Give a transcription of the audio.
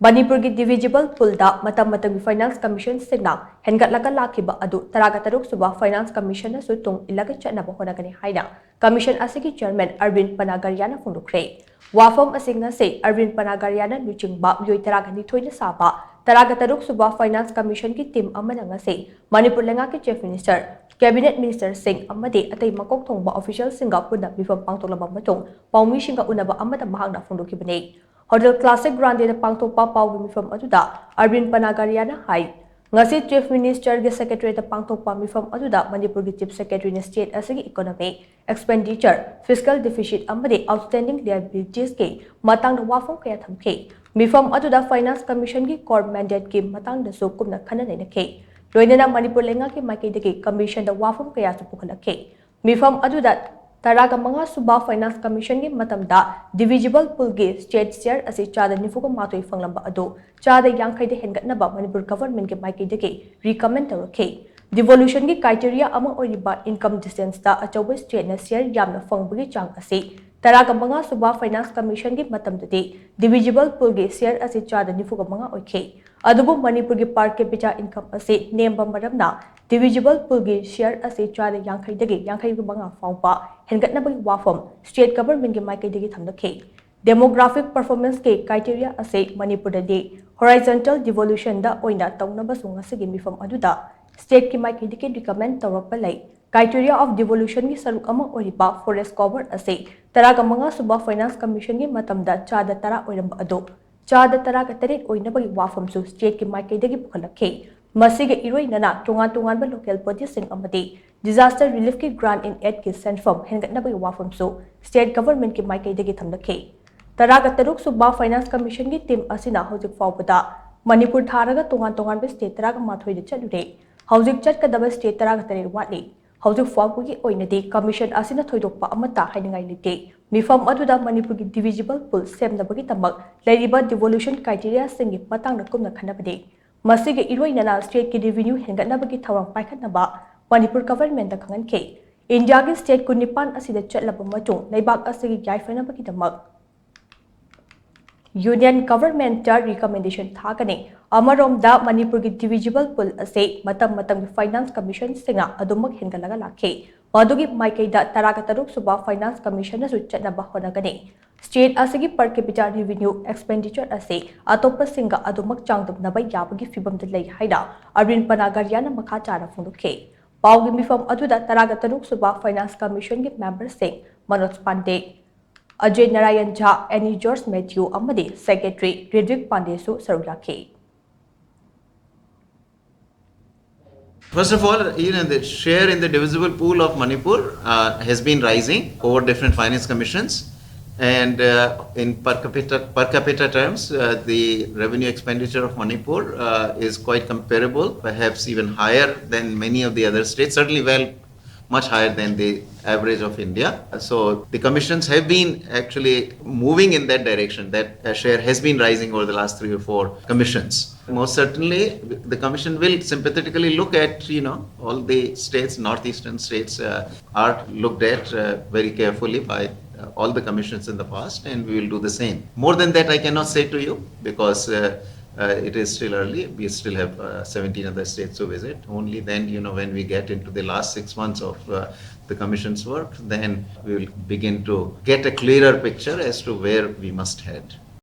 Manipur ki divisible pool da matam-matam finance commission singna HENGATLAGA LAKKHIBA adu taraga-taruk suba finance commission Nasu Tung Illaga Chatnaba Hotnagani HAINA commission ASIGI chairman Arvind Panagariya na PHONGDOKKHRE wafam asing na se Arvind Panagariya na luchingba yoy taraga nithoy na saba taraga-taruk suba finance commission ki team amana nga se Manipur lenga ki chief minister Cabinet Minister Singh amadi atay makok thongba official singa puna bifam pangtolaba matong paumi singa unaba amata mahang na PHONGDOKKHRE Hotel Classic Grande na pangtokpa pawgi mifam aduda Arvind Panagariya na hai ngasi Chief Minister ge Secretary na pangtokpa mifam aduda Manipur ge Chief Secretary na State asigi Economy Expenditure Fiscal Deficit amadi Outstanding Liabilities ke matang na wafong kaya thamke mifam aduda Finance Commission ge core mandate ke matang na sukum na khananay na ke loina na Manipur lenga ke maikay dege commission da wafong kaya supukhalake mifam aduda Taraga mga suba finance commission gi matamda divisible pool gi state share asi chada nifuko matoi fanglamba ado chada yangkai de hengatnaba Manipur government gi maiki de recommend tawake devolution gi criteria among oriba income distance da achoba state na share yamna fangbagi chang asi taraga mga suba finance commission gi matamda de divisible pool gi share asi chada nifuko mga oike adubu Manipur gi per capita income asi nemba maramna divisible pool gi share asi chada yangkai de yangkai gi mga fawpa hengatnaba gi wafam state government gi maikai de thamdakhe demographic performance ke criteria ase Manipur de horizontal devolution da oina tawnaba sunga sigi mifam aduda state ki maikai de recommend tawrakpa lai criteria of devolution gi saruk ama oriba forest cover ase taraga mga suba finance commission gi matamda chada tara oiramba ado chada tara ka tarit oinaba gi wafam su state ki maikai de pukhalakhe masige iroi nana tungan ba local body sing amadi disaster relief ki grant in aid ki sent from hengatnaba gi wafam su state government ki maikai de thamlakhe taraga taruk suba finance commission gi team asina hojik fawbada Manipur tharaga tungan ba state taraga mathoi de chalure hojik chatkadaba state taraga tare watli hojik fawbu gi oinadi commission asina thoidokpa amata hainingai lite mifam aduda Manipur gi divisible pool semnaba gi tamak lairiba devolution criteria singi matang na kumna khanabade masige iroi nana state ki revenue hengatnaba gi thawang paikhatnaba Manipur government da khangan ke India gi state ku nipan asida chatlaba matung naibak asigi yaifanaba gi damak Union government da recommendation thagane amarom da Manipur gi divisible pool ase matam-matam gi finance commission singa adumak hengalaga lakhe madugi maikai da taraga taruk suba finance commission na su chatnaba honagani state asigi per capita revenue expenditure ase atopa singa adumak changdabnaba yabagi fibam da lei haida Arvind Panagariya na makha chara phungdokhe pawgi mifam aduda taraga taruk suba finance commission gi member sing Manoj Pandey Ajay Narayan Jha Annie George Matthew amadi secretary Redrick Pandey su sarulakhe First of all, the share in the divisible pool of Manipur has been rising over different finance commissions, and in per capita terms, the revenue expenditure of Manipur is quite comparable, perhaps even higher than many of the other states. Certainly, much higher than the average of India. So the commissions have been actually moving in that direction. That share has been rising over the last 3 or 4 commissions. Most certainly, the commission will sympathetically look at, all the states, northeastern states are looked at very carefully by all the commissions in the past, and we will do the same. More than that, I cannot say to you because it is still early. We still have 17 other states to visit. Only then, when we get into the last 6 months of the Commission's work, then we will begin to get a clearer picture as to where we must head.